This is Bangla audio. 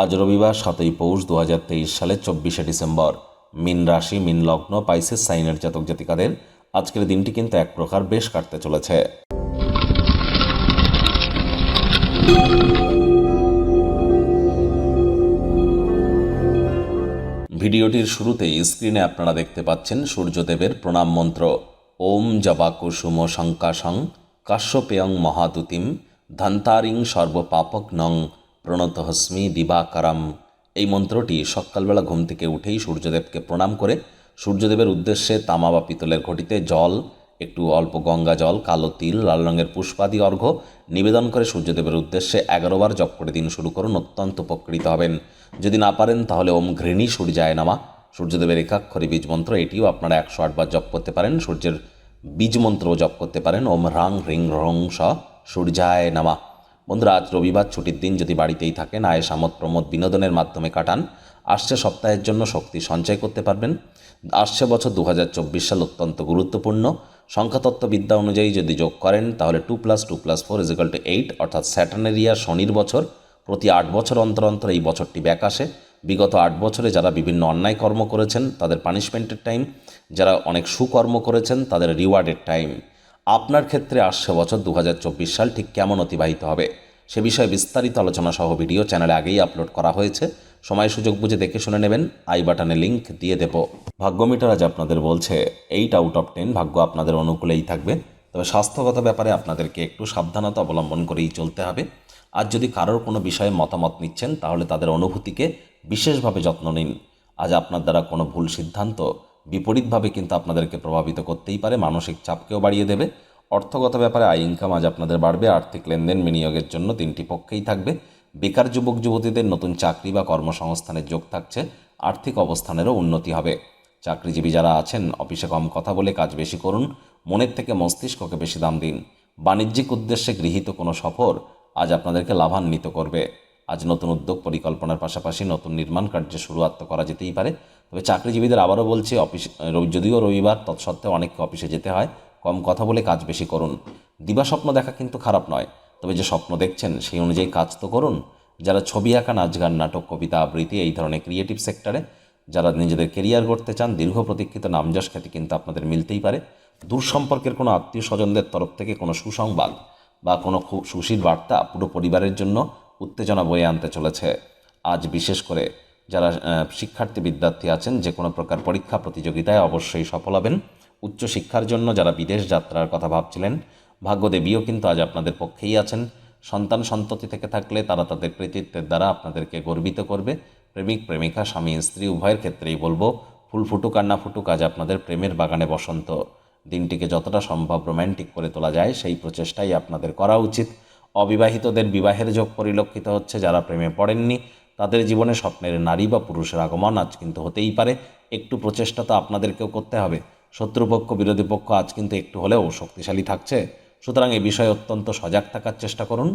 আজ রবিবার 7ই পৌষ 2023 সালের 24শে ডিসেম্বর। মীন রাশি, মীন লগ্ন, পাইসেস সাইনের জাতক জাতিকাদের আজকের দিনটি কিন্তু এক প্রকার বেশ কাটতে চলেছে। ভিডিওটির শুরুতেই স্ক্রিনে আপনারা দেখতে পাচ্ছেন সূর্যদেবের প্রণাম মন্ত্র। ওম জবা কুসুম শঙ্কাশং কাশ্যপেয়ং মহাদুতিম ধন্তারিং সর্বপাপগ্নং প্রণতহস্মি দিবাকারম। এই মন্ত্রটি সকালবেলা ঘুম থেকে উঠেই সূর্যদেবকে প্রণাম করে সূর্যদেবের উদ্দেশ্যে তামা বা পিতলের ঘটিতে জল, একটু অল্প গঙ্গা জল, কালো তিল, লাল রঙের পুষ্পাদি অর্ঘ্য নিবেদন করে সূর্যদেবের উদ্দেশ্যে 11 বার জপ করে দিন শুরু করুন, অত্যন্ত উপকৃত হবেন। যদি না পারেন তাহলে ওম ঘৃণী সূর্যায় নমঃ, সূর্যদেবের একাক্ষরী বীজ মন্ত্র, এটিও আপনারা 108 বার জপ করতে পারেন। সূর্যের বীজ মন্ত্রও জপ করতে পারেন, ওম হ্রাং হ্রিং রং স সূর্যায় নমঃ। বন্ধুরা, আজ রবিবার ছুটির দিন, যদি বাড়িতেই থাকেন আয়েস আমোদ প্রমোদ বিনোদনের মাধ্যমে কাটান। আসছে সপ্তাহের জন্য শক্তি সঞ্চয় করতে পারবেন। আসছে বছর 2024 সাল অত্যন্ত গুরুত্বপূর্ণ। সংখ্যাতত্ত্ববিদ্যা অনুযায়ী যদি যোগ করেন তাহলে 2 + 2 + 4 = 8, অর্থাৎ স্যাটার্নের ইয়ার, শনির বছর। প্রতি 8 বছর অন্তর অন্তর এই বছরটি ব্যাক আসে। বিগত 8 বছরে যারা বিভিন্ন অন্যায় কর্ম করেছেন তাদের পানিশমেন্টের টাইম, যারা অনেক সুকর্ম করেছেন তাদের রিওয়ার্ডের টাইম। আপনার ক্ষেত্রে আসছে বছর 2024 সাল ঠিক কেমন অতিবাহিত হবে সে বিষয়ে বিস্তারিত আলোচনা সহ ভিডিও চ্যানেলে আগেই আপলোড করা হয়েছে। সময় সুযোগ বুঝে দেখে শুনে নেবেন, আই বাটনে লিঙ্ক দিয়ে দেব। ভাগ্যমিটার আজ আপনাদের বলছে 8/10 ভাগ্য আপনাদের অনুকূলেই থাকবে, তবে স্বাস্থ্যগত ব্যাপারে আপনাদেরকে একটু সাবধানতা অবলম্বন করেই চলতে হবে। আজ যদি কারোর কোনো বিষয়ে মতামত নিচ্ছেন তাহলে তাদের অনুভূতিকে বিশেষভাবে যত্ন নিন। আজ আপনার দ্বারা কোনো ভুল সিদ্ধান্ত বিপরীতভাবে কিন্তু আপনাদেরকে প্রভাবিত করতেই পারে, মানসিক চাপকেও বাড়িয়ে দেবে। অর্থগত ব্যাপারে আয় ইনকাম আজ আপনাদের বাড়বে। আর্থিক লেনদেন বিনিয়োগের জন্য দিনটি পক্ষেই থাকবে। বেকার যুবক যুবতীদের নতুন চাকরি বা কর্মসংস্থানের যোগ থাকছে। আর্থিক অবস্থানেরও উন্নতি হবে। চাকরিজীবী যারা আছেন অফিসে কম কথা বলে কাজ বেশি করুন, মনের থেকে মস্তিষ্ককে বেশি দাম দিন। বাণিজ্যিক উদ্দেশ্যে গৃহীত কোনো সফর আজ আপনাদেরকে লাভান্বিত করবে। আজ নতুন উদ্যোগ পরিকল্পনার পাশাপাশি নতুন নির্মাণ কার্যে শুরুয়াত করা যেতেই পারে। তবে চাকরিজীবীদের আবারও বলছি, যদিও রবিবার তৎসত্ত্বেও অনেককে অফিসে যেতে হয়, কম কথা বলে কাজ বেশি করুন। দিবাস্বপ্ন দেখা কিন্তু খারাপ নয়, তবে যে স্বপ্ন দেখছেন সেই অনুযায়ী কাজ তো করুন। যারা ছবি আঁকা, নাচ গান, নাটক, কবিতা আবৃত্তি, এই ধরনের ক্রিয়েটিভ সেক্টরে যারা নিজেদের কেরিয়ার গড়তে চান, দীর্ঘ প্রতীক্ষিত নামযশ খ্যাতি কিন্তু আপনাদের মিলতেই পারে। দূর সম্পর্কের কোনো আত্মীয় স্বজনদের তরফ থেকে কোনো সুসংবাদ বা কোনো সুশীল বার্তা পুরো পরিবারের জন্য উত্তেজনা বয়ে আনতে চলেছে। আজ বিশেষ করে যারা শিক্ষার্থী বিদ্যার্থী আছেন, যে কোনো প্রকার পরীক্ষা প্রতিযোগিতায় অবশ্যই সফল হবেন। উচ্চশিক্ষার জন্য যারা বিদেশ যাত্রার কথা ভাবছিলেন, ভাগ্যদেবীও কিন্তু আজ আপনাদের পক্ষেই আছেন। সন্তান সন্ততি থেকে থাকলে তারা তাদের কৃতিত্বের দ্বারা আপনাদেরকে গর্বিত করবে। প্রেমিক প্রেমিকা, স্বামী স্ত্রী উভয়ের ক্ষেত্রেই বলবো, ফুল ফুটুক আর না ফুটুক, আজ আপনাদের প্রেমের বাগানে বসন্ত। দিনটিকে যতটা সম্ভব রোম্যান্টিক করে তোলা যায় সেই প্রচেষ্টাই আপনাদের করা উচিত। অবিবাহিতদের বিবাহের যোগ পরিলক্ষিত হচ্ছে। যারা প্রেমে পড়েননি তাদের জীবনে স্বপ্নের নারী বা পুরুষের আগমন আজ কিন্তু হতেই পারে। একটু প্রচেষ্টা তো আপনাদেরকেও করতে হবে। শত্রুপক্ষ বিরোধী পক্ষ আজ কিন্তু একটু হলেও শক্তিশালী থাকছে, সুতরাং এ বিষয়ে অত্যন্ত সজাগ থাকার চেষ্টা করুন।